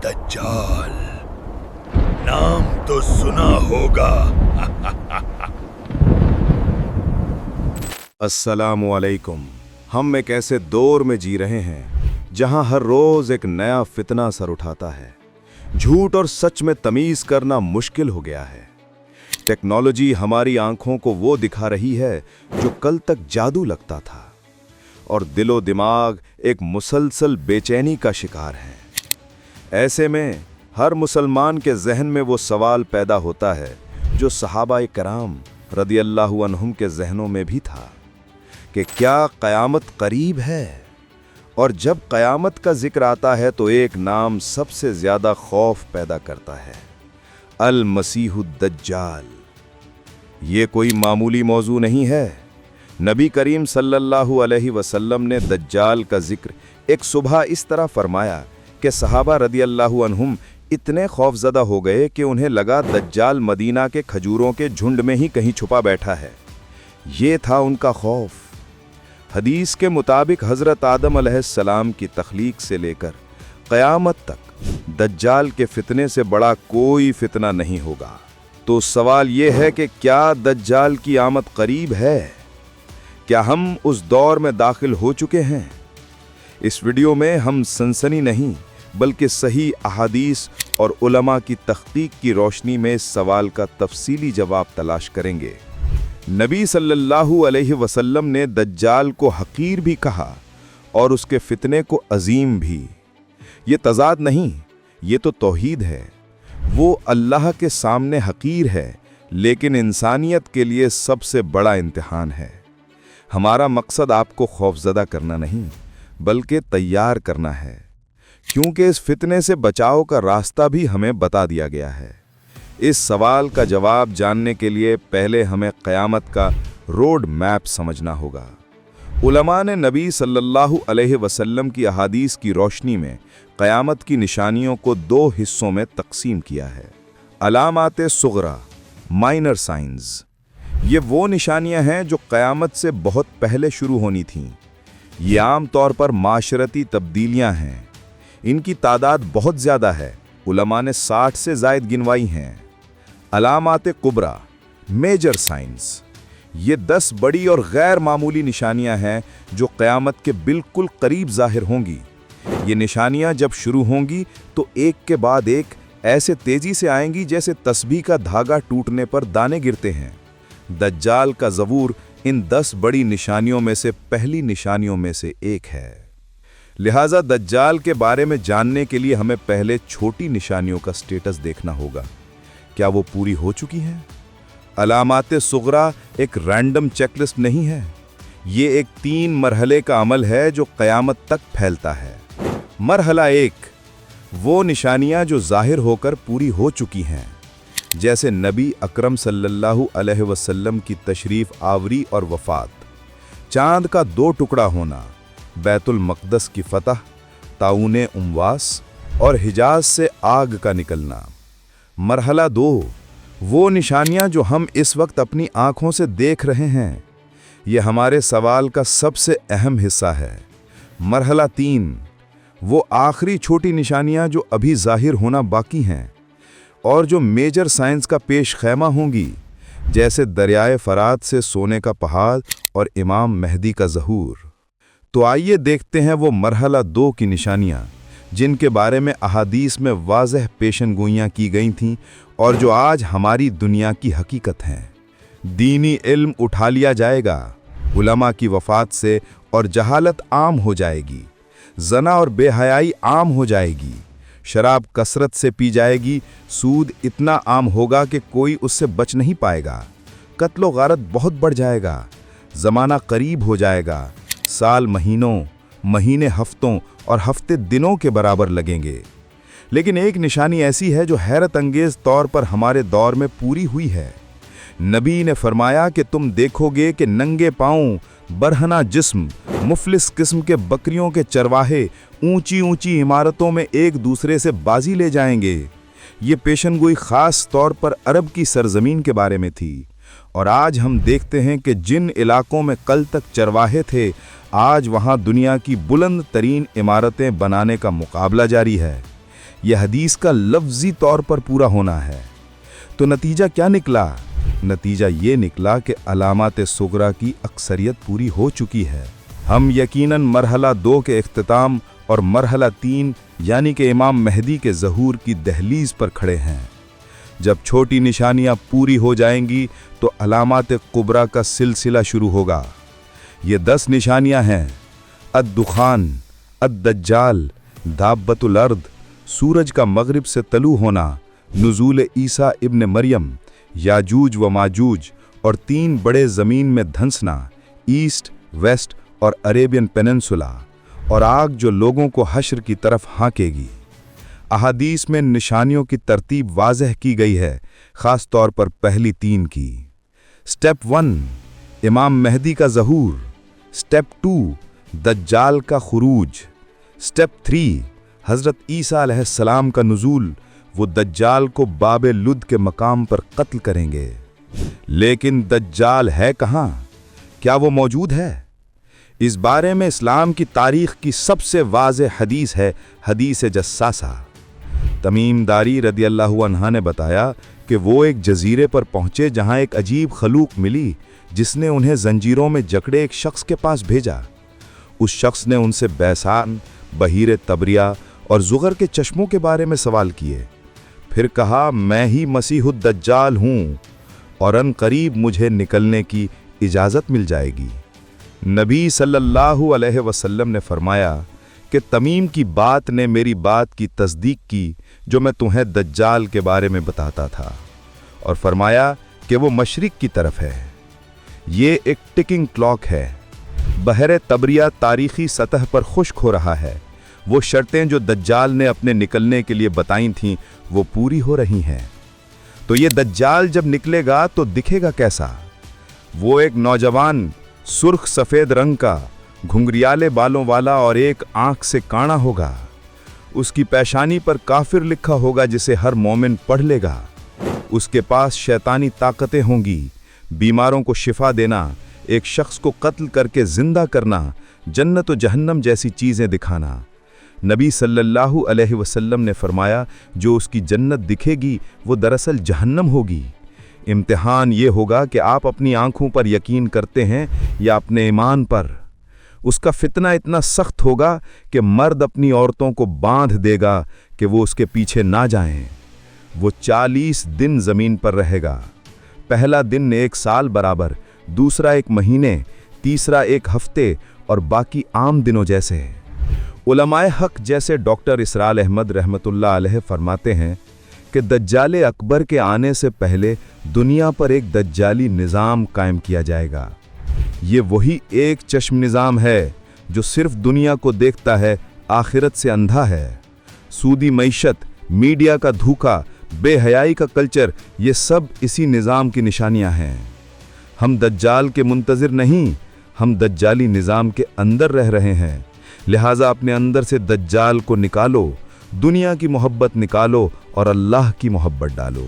दज्जाल, नाम तो सुना होगा। अस्सलामु अलैकुम। हम एक ऐसे दौर में जी रहे हैं जहां हर रोज एक नया फितना सर उठाता है। झूठ और सच में तमीज करना मुश्किल हो गया है। टेक्नोलॉजी हमारी आंखों को वो दिखा रही है जो कल तक जादू लगता था, और दिलो दिमाग एक मुसलसल बेचैनी का शिकार है। ऐसे में हर मुसलमान के जहन में वो सवाल पैदा होता है जो सहाबाए कराम रदियल्लाहु अन्हुम के जहनों में भी था कि क्या क़यामत करीब है। और जब क़यामत का जिक्र आता है तो एक नाम सबसे ज़्यादा खौफ पैदा करता है, अल मसीहुद दज्जाल। ये कोई मामूली मौजू नहीं है। नबी करीम सल्लल्लाहु अलैहि वसल्लम ने दज्जाल का जिक्र एक सुबह इस तरह फरमाया कि सहाबा रदियल्लाहु अन्हुम इतने खौफजदा हो गए कि उन्हें लगा दज्जाल मदीना के खजूरों के झुंड में ही कहीं छुपा बैठा है। ये था उनका खौफ। हदीस के मुताबिक हज़रत आदम अलैहिस्सलाम की तख्लीक से लेकर क़यामत तक दज्जाल के फितने से बड़ा कोई फितना नहीं होगा। तो सवाल ये है कि क्या दज्जाल की आमद करीब है? क्या हम उस दौर में दाखिल हो चुके हैं? इस वीडियो में हम सनसनी नहीं बल्कि सही अहादीस और उलमा की तहक़ीक़ की रोशनी में इस सवाल का तफसीली जवाब तलाश करेंगे। नबी सल्लल्लाहु अलैहि वसल्लम ने दज्जाल को हकीर भी कहा और उसके फितने को अजीम भी। ये तज़ाद नहीं, ये तो तौहीद है। वो अल्लाह के सामने हकीर है लेकिन इंसानियत के लिए सबसे बड़ा इम्तिहान है। हमारा मकसद आपको खौफजदा करना नहीं बल्कि तैयार करना है, क्योंकि इस फितने से बचाव का रास्ता भी हमें बता दिया गया है। इस सवाल का जवाब जानने के लिए पहले हमें क़यामत का रोड मैप समझना होगा। उलमा ने नबी सल्लल्लाहु अलैहि वसल्लम की अहादीस की रोशनी में क़यामत की निशानियों को दो हिस्सों में तकसीम किया है। अलामाते सुगरा, माइनर साइंस। ये वो निशानियां हैं जो क़यामत से बहुत पहले शुरू होनी थीं। ये आम तौर पर माशरती तब्दीलियां हैं। इनकी तादाद बहुत ज़्यादा है। उलमा ने 60 से ज़ायद गिनवाई हैं। अलामाते कुबरा, मेजर साइंस। ये 10 बड़ी और गैर मामूली निशानियां हैं जो क़यामत के बिल्कुल करीब ज़ाहिर होंगी। ये निशानियां जब शुरू होंगी तो एक के बाद एक ऐसे तेज़ी से आएंगी जैसे तस्बीह का धागा टूटने पर दाने गिरते हैं। दज्जाल का ज़बूर इन 10 बड़ी निशानियों में से पहली निशानियों में से एक है। लिहाजा दज्जाल के बारे में जानने के लिए हमें पहले छोटी निशानियों का स्टेटस देखना होगा। क्या वो पूरी हो चुकी हैं? अलामाते सुगरा एक रैंडम चेकलिस्ट नहीं है। ये एक 3 मरहले का अमल है जो क़यामत तक फैलता है। मरहला 1, वो निशानियां जो ज़ाहिर होकर पूरी हो चुकी हैं, जैसे नबी अकरम सल्लल्लाहु अलैहि वसल्लम की तशरीफ़ आवरी और वफ़ात, चाँद का 2 टुकड़ा होना, बैतुल मक़दस की फ़तह, ताऊने उमवास और हिजाज से आग का निकलना। मरहला 2, वो निशानियां जो हम इस वक्त अपनी आँखों से देख रहे हैं। ये हमारे सवाल का सबसे अहम हिस्सा है। मरहला 3, वो आखिरी छोटी निशानियां जो अभी ज़ाहिर होना बाकी हैं और जो मेजर साइंस का पेश खैमा होंगी, जैसे दरियाए फ़रात से सोने का पहाड़ और इमाम मेहदी का ज़हूर। तो आइए देखते हैं वो मरहला 2 की निशानियां जिनके बारे में अहादीस में वाज़ह पेशनगोइयाँ की गई थीं और जो आज हमारी दुनिया की हकीकत हैं। दीनी इल्म उठा लिया जाएगा, उलमा की वफ़ात से और जहालत आम हो जाएगी। ज़ना और बेहयाई आम हो जाएगी। शराब कसरत से पी जाएगी। सूद इतना आम होगा कि कोई उससे बच नहीं पाएगा। कत्लो गारत बहुत बढ़ जाएगा। ज़माना करीब हो जाएगा। साल महीनों, महीने हफ्तों और हफ्ते दिनों के बराबर लगेंगे। लेकिन एक निशानी ऐसी है जो हैरत अंगेज़ तौर पर हमारे दौर में पूरी हुई है। नबी ने फरमाया कि तुम देखोगे कि नंगे पाँव, बरहना जिस्म, मुफलिस किस्म के बकरियों के चरवाहे ऊंची ऊंची इमारतों में एक दूसरे से बाजी ले जाएंगे। ये पेशनगोई ख़ास तौर पर अरब की सरजमीन के बारे में थी। और आज हम देखते हैं कि जिन इलाकों में कल तक चरवाहे थे, आज वहाँ दुनिया की बुलंद तरीन इमारतें बनाने का मुकाबला जारी है। यह हदीस का लफ्जी तौर पर पूरा होना है। तो नतीजा क्या निकला? नतीजा ये निकला कि अलामात सुगरा की अक्सरियत पूरी हो चुकी है। हम यकीनन मरहला 2 के इख्तिताम और मरहला 3 यानी कि इमाम मेहदी के ज़हूर की दहलीज पर खड़े हैं। जब छोटी निशानियां पूरी हो जाएंगी तो अलामात कुबरा का सिलसिला शुरू होगा। ये 10 निशानियां हैं: अद-दुखान, अद-दज्जाल, दाब्बतुल अर्द, सूरज का मगरिब से तलू होना, नुज़ूल ईसा इब्न मरियम, याजूज व माजूज और 3 बड़े ज़मीन में धंसना, ईस्ट, वेस्ट और अरेबियन पेनिनसुला, और आग जो लोगों को हश्र की तरफ हाँकेगी। अहादीस में निशानियों की तरतीब वाज़ह की गई है, ख़ास तौर पर पहली 3 की। स्टेप 1 इमाम मेहदी का ज़हूर, स्टेप 2 दज्जाल का खुरूज, स्टेप 3 हज़रत ईसा अलैहिस्सलाम का नुज़ूल, वो दज्जाल को बाबे लुद के मकाम पर कत्ल करेंगे। लेकिन दज्जाल है कहाँ? क्या वो मौजूद है? इस बारे में इस्लाम की तारीख़ की सबसे वाज़ेह हदीस है हदीस जस्सासा। तमीम दारी रदियल्लाहु अन्हा ने बताया कि वो एक जजीरे पर पहुँचे जहाँ एक अजीब खलूक मिली जिसने उन्हें जंजीरों में जकड़े एक शख्स के पास भेजा। उस शख्स ने उनसे बैसान, बहीर तबरिया और ज़ुगर के चश्मों के बारे में सवाल किए। फिर कहा, मैं ही मसीहुद दज्जाल हूँ और अन करीब मुझे निकलने की इजाज़त मिल जाएगी। नबी सल्लल्लाहु अलैहि वसल्लम ने फरमाया कि तमीम की बात ने मेरी बात की तस्दीक की जो मैं तुम्हें दज्जाल के बारे में बताता था, और फरमाया कि वो मशरिक की तरफ है। ये एक टिकिंग क्लॉक है। बहर तबरिया तारीख़ी सतह पर खुश्क हो रहा है। वो शर्तें जो दज्जाल ने अपने निकलने के लिए बताई थीं वो पूरी हो रही हैं। तो ये दज्जाल जब निकलेगा तो दिखेगा कैसा? वो एक नौजवान सुर्ख सफ़ेद रंग का, घुंघरियाले बालों वाला और एक आंख से काणा होगा। उसकी पेशानी पर काफिर लिखा होगा जिसे हर मोमिन पढ़ लेगा। उसके पास शैतानी ताकतें होंगी, बीमारों को शिफा देना, एक शख्स को कत्ल करके जिंदा करना, जन्नत व जहन्नम जैसी चीज़ें दिखाना। नबी सल्लल्लाहु अलैहि वसल्लम ने फरमाया, जो उसकी जन्नत दिखेगी वो दरअसल जहन्नम होगी। इम्तिहान ये होगा कि आप अपनी आंखों पर यकीन करते हैं या अपने ईमान पर। उसका फितना इतना सख्त होगा कि मर्द अपनी औरतों को बांध देगा कि वो उसके पीछे ना जाएं। वो 40 दिन ज़मीन पर रहेगा। पहला दिन 1 साल बराबर, दूसरा 1 महीने, तीसरा 1 हफ्ते और बाकी आम दिनों जैसे। उलमाए हक जैसे डॉक्टर इसरार अहमद रहमतुल्लाह अलैह फरमाते हैं कि दज्जाल अकबर के आने से पहले दुनिया पर एक दज्जाली निज़ाम कायम किया जाएगा। ये वही एक चश्म निज़ाम है जो सिर्फ दुनिया को देखता है, आखिरत से अंधा है। सूदी मईशत, मीडिया का धोखा, बेहयाई का कल्चर, ये सब इसी निज़ाम की निशानियां हैं। हम दज्जाल के मुंतज़िर नहीं, हम दज्जाली निज़ाम के अंदर रह रहे हैं। लिहाजा अपने अंदर से दज्जाल को निकालो, दुनिया की मोहब्बत निकालो और अल्लाह की मोहब्बत डालो।